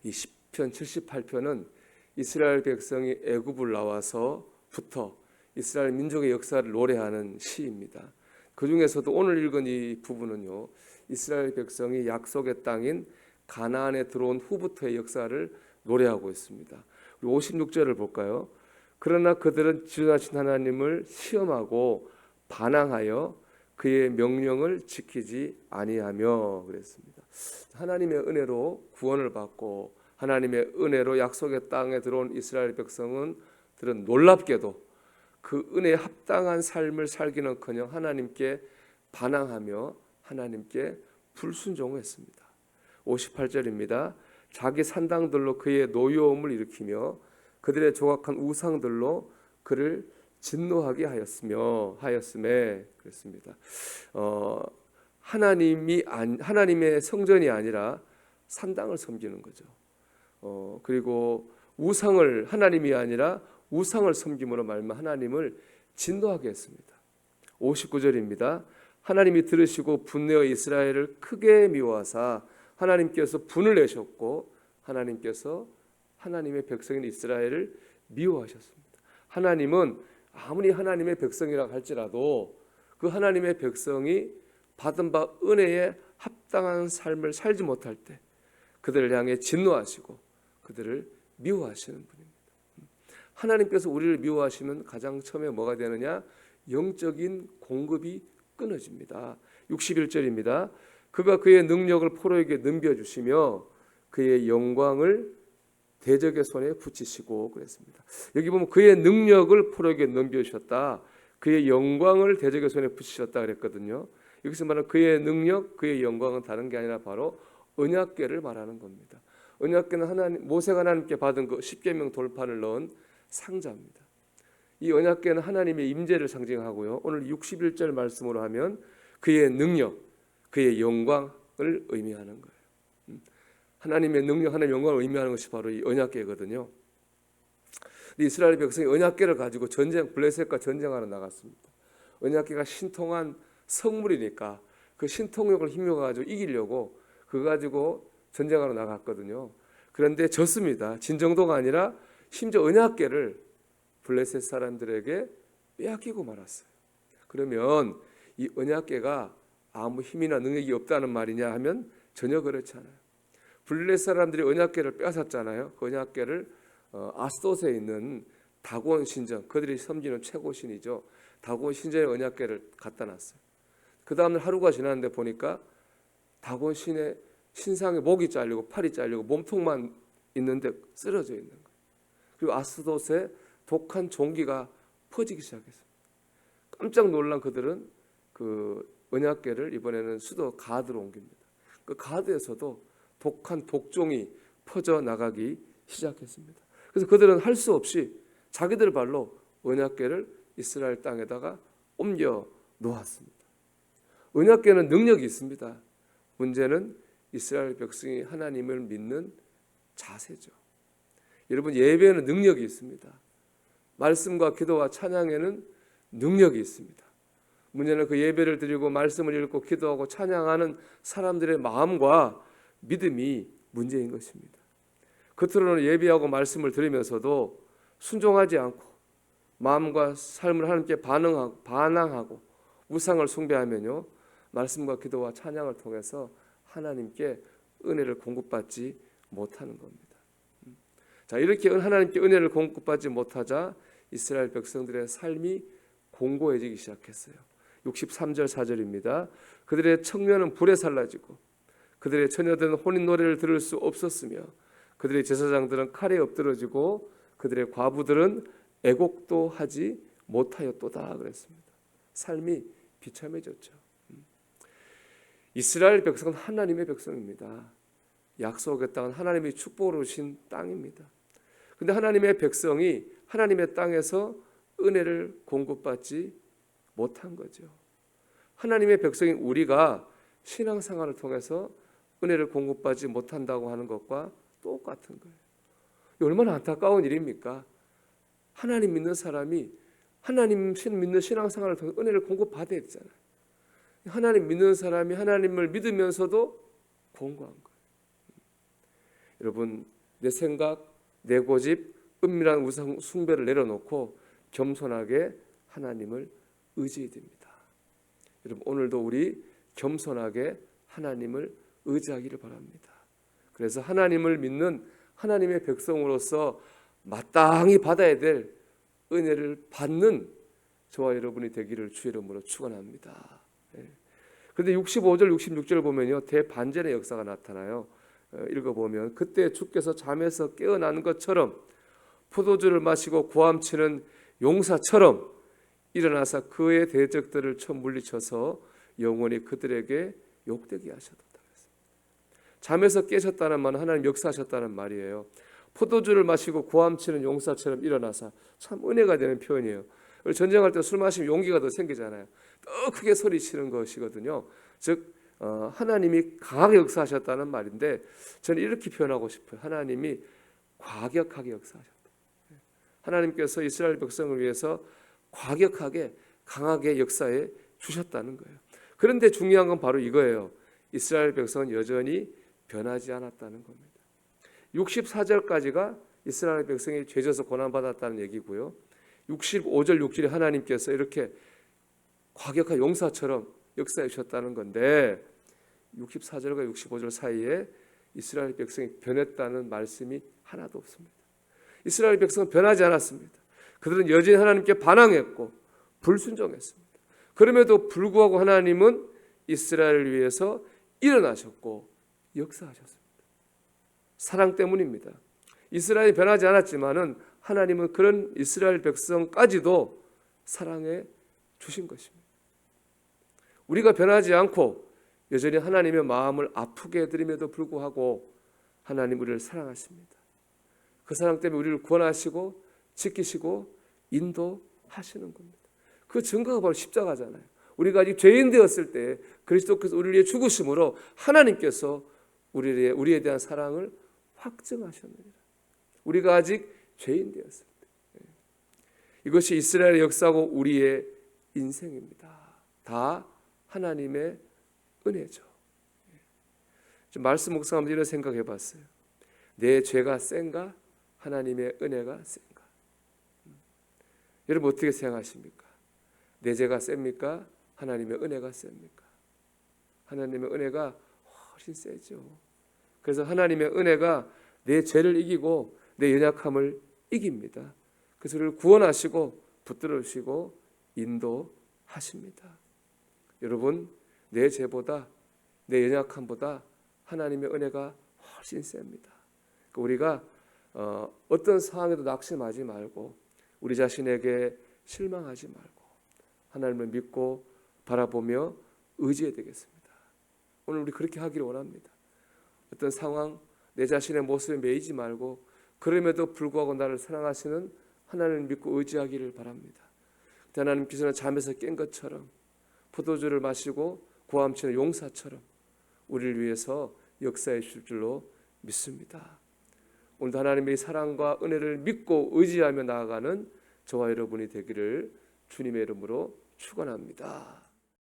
이 시편 78편은 이스라엘 백성이 애굽을 나와서부터 이스라엘 민족의 역사를 노래하는 시입니다. 그 중에서도 오늘 읽은 이 부분은요, 이스라엘 백성이 약속의 땅인 가나안에 들어온 후부터의 역사를 노래하고 있습니다. 56절을 볼까요? 그러나 그들은 지존하신 하나님을 시험하고 반항하여 그의 명령을 지키지 아니하며 그랬습니다. 하나님의 은혜로 구원을 받고 하나님의 은혜로 약속의 땅에 들어온 이스라엘 백성은 놀랍게도 그 은혜에 합당한 삶을 살기는커녕 하나님께 반항하며 하나님께 불순종했습니다. 58절입니다. 자기 산당들로 그의 노여움을 일으키며 그들의 조각한 우상들로 그를 진노하게 하였음에 그랬습니다. 하나님의 성전이 아니라 산당을 섬기는 거죠. 그리고 우상을 하나님이 아니라 우상을 섬김으로 말미암아 하나님을 진노하게 했습니다. 59절입니다. 하나님이 들으시고 분내어 이스라엘을 크게 미워하사 하나님께서 분을 내셨고 하나님께서 하나님의 백성인 이스라엘을 미워하셨습니다. 하나님은 아무리 하나님의 백성이라 할지라도 그 하나님의 백성이 받은 바 은혜에 합당한 삶을 살지 못할 때 그들을 향해 진노하시고 그들을 미워하시는 분입니다. 하나님께서 우리를 미워하시면 가장 처음에 뭐가 되느냐? 영적인 공급이 끊어집니다. 61절입니다. 그가 그의 능력을 포로에게 넘겨주시며 그의 영광을 대적의 손에 붙이시고 그랬습니다. 여기 보면 그의 능력을 포로에게 넘겨주셨다. 그의 영광을 대적의 손에 붙이셨다 그랬거든요. 여기서 말하는 그의 능력, 그의 영광은 다른 게 아니라 바로 언약궤를 말하는 겁니다. 언약궤는 모세가 하나님께 받은 그 십계명 돌판을 넣은 상자입니다. 이 언약궤는 하나님의 임재를 상징하고요. 오늘 61절 말씀으로 하면 그의 능력, 그의 영광을 의미하는 거예요. 하나님의 능력, 하나님의 영광을 의미하는 것이 바로 이 언약궤거든요. 이스라엘 백성이 언약궤를 가지고 블레셋과 전쟁하러 나갔습니다. 언약궤가 신통한 성물이니까 그 신통력을 힘입어가지고 이기려고 그거 가지고 전쟁하러 나갔거든요. 그런데 졌습니다. 진 정도가 아니라 심지어 언약궤를 블레셋 사람들에게 빼앗기고 말았어요. 그러면 이 언약궤가 아무 힘이나 능력이 없다는 말이냐 하면 전혀 그렇지 않아요. 블레셋 사람들이 언약궤를 빼앗았잖아요. 그 언약궤를 아스돗에 있는 다곤 신전, 그들이 섬기는 최고 신이죠. 다곤 신전의 언약궤를 갖다 놨어요. 그 다음날 하루가 지났는데 보니까 다곤 신의 신상에 목이 잘리고 팔이 잘리고 몸통만 있는데 쓰러져 있는 거예요. 그리고 아스돗에 독한 종기가 퍼지기 시작했어요. 깜짝 놀란 그들은 그 언약궤를 이번에는 수도 가드로 옮깁니다. 그 가드에서도 독한 독종이 퍼져 나가기 시작했습니다. 그래서 그들은 할 수 없이 자기들 발로 언약궤를 이스라엘 땅에다가 옮겨 놓았습니다. 언약궤는 능력이 있습니다. 문제는 이스라엘 백성이 하나님을 믿는 자세죠. 여러분, 예배에는 능력이 있습니다. 말씀과 기도와 찬양에는 능력이 있습니다. 문제는 그 예배를 드리고 말씀을 읽고 기도하고 찬양하는 사람들의 마음과 믿음이 문제인 것입니다. 겉으로는 예배하고 말씀을 들으면서도 순종하지 않고 마음과 삶을 하나님께 반항하고 우상을 숭배하면요, 말씀과 기도와 찬양을 통해서 하나님께 은혜를 공급받지 못하는 겁니다. 자, 이렇게 하나님께 은혜를 공급받지 못하자 이스라엘 백성들의 삶이 공고해지기 시작했어요. 63절 4절입니다. 그들의 청년은 불에 살라지고 그들의 처녀들은 혼인 노래를 들을 수 없었으며 그들의 제사장들은 칼에 엎드러지고 그들의 과부들은 애곡도 하지 못하였도다 그랬습니다. 삶이 비참해졌죠. 이스라엘 백성은 하나님의 백성입니다. 약속의 땅은 하나님이 축복으로 주신 땅입니다. 그런데 하나님의 백성이 하나님의 땅에서 은혜를 공급받지 못한 거죠. 하나님의 백성인 우리가 신앙생활을 통해서 은혜를 공급받지 못한다고 하는 것과 똑같은 거예요. 얼마나 안타까운 일입니까? 하나님 믿는 사람이 하나님 믿는 신앙생활을 통해서 은혜를 공급받아야 되잖아요. 하나님 믿는 사람이 하나님을 믿으면서도 공고한 거예요. 여러분, 내 생각, 내 고집, 은밀한 우상 숭배를 내려놓고 겸손하게 하나님을 의지해야 됩니다. 여러분, 오늘도 우리 겸손하게 하나님을 의지하기를 바랍니다. 그래서 하나님을 믿는 하나님의 백성으로서 마땅히 받아야 될 은혜를 받는 저와 여러분이 되기를 주의 이름으로 축원합니다. 그런데 65절, 66절 보면요, 대반전의 역사가 나타나요. 읽어보면 그때 주께서 잠에서 깨어난 것처럼 포도주를 마시고 고함치는 용사처럼 일어나서 그의 대적들을 쳐 물리쳐서 영원히 그들에게 욕되게 하셨다. 잠에서 깨셨다는 말은 하나님 역사하셨다는 말이에요. 포도주를 마시고 고함치는 용사처럼 일어나서, 참 은혜가 되는 표현이에요. 우리 전쟁할 때 술 마시면 용기가 더 생기잖아요. 더 크게 소리치는 것이거든요. 즉 하나님이 강하게 역사하셨다는 말인데, 저는 이렇게 표현하고 싶어요. 하나님이 과격하게 역사하셨다. 하나님께서 이스라엘 백성을 위해서 과격하게 강하게 역사해 주셨다는 거예요. 그런데 중요한 건 바로 이거예요. 이스라엘 백성은 여전히 변하지 않았다는 겁니다. 64절까지가 이스라엘 백성이 죄져서 고난받았다는 얘기고요. 65절, 6절에 하나님께서 이렇게 과격한 용사처럼 역사해 주셨다는 건데, 64절과 65절 사이에 이스라엘 백성이 변했다는 말씀이 하나도 없습니다. 이스라엘 백성은 변하지 않았습니다. 그들은 여전히 하나님께 반항했고 불순종했습니다. 그럼에도 불구하고 하나님은 이스라엘을 위해서 일어나셨고 역사하셨습니다. 사랑 때문입니다. 이스라엘이 변하지 않았지만은 하나님은 그런 이스라엘 백성까지도 사랑해 주신 것입니다. 우리가 변하지 않고 여전히 하나님의 마음을 아프게 해드림에도 불구하고 하나님 우리를 사랑하십니다. 그 사랑 때문에 우리를 구원하시고 지키시고 인도하시는 겁니다. 그 증거가 바로 십자가잖아요. 우리가 아직 죄인 되었을 때 그리스도께서 우리를 위해 죽으심으로 하나님께서 우리에 대한 사랑을 확증하셨느니라. 우리가 아직 죄인 되었을 때. 이것이 이스라엘의 역사고 우리의 인생입니다. 다 하나님의 은혜죠. 좀 말씀 묵상하면서 이런 생각해 봤어요. 내 죄가 센가? 하나님의 은혜가 센가? 여러분 어떻게 생각하십니까? 내 죄가 셉니까? 하나님의 은혜가 셉니까? 하나님의 은혜가 훨씬 세죠. 그래서 하나님의 은혜가 내 죄를 이기고 내 연약함을 이깁니다. 그래서 우리를 구원하시고 붙들으시고 인도하십니다. 여러분, 내 죄보다 내 연약함보다 하나님의 은혜가 훨씬 셉니다. 우리가 어떤 상황에도 낙심하지 말고 우리 자신에게 실망하지 말고 하나님을 믿고 바라보며 의지해야 되겠습니다. 오늘 우리 그렇게 하기를 원합니다. 어떤 상황, 내 자신의 모습에 매이지 말고 그럼에도 불구하고 나를 사랑하시는 하나님을 믿고 의지하기를 바랍니다. 하나님께서는 잠에서 깬 것처럼 포도주를 마시고 고함치는 용사처럼 우리를 위해서 역사해 주실 줄로 믿습니다. 오늘도 하나님의 사랑과 은혜를 믿고 의지하며 나아가는 저와 여러분이 되기를 주님의 이름으로 축원합니다.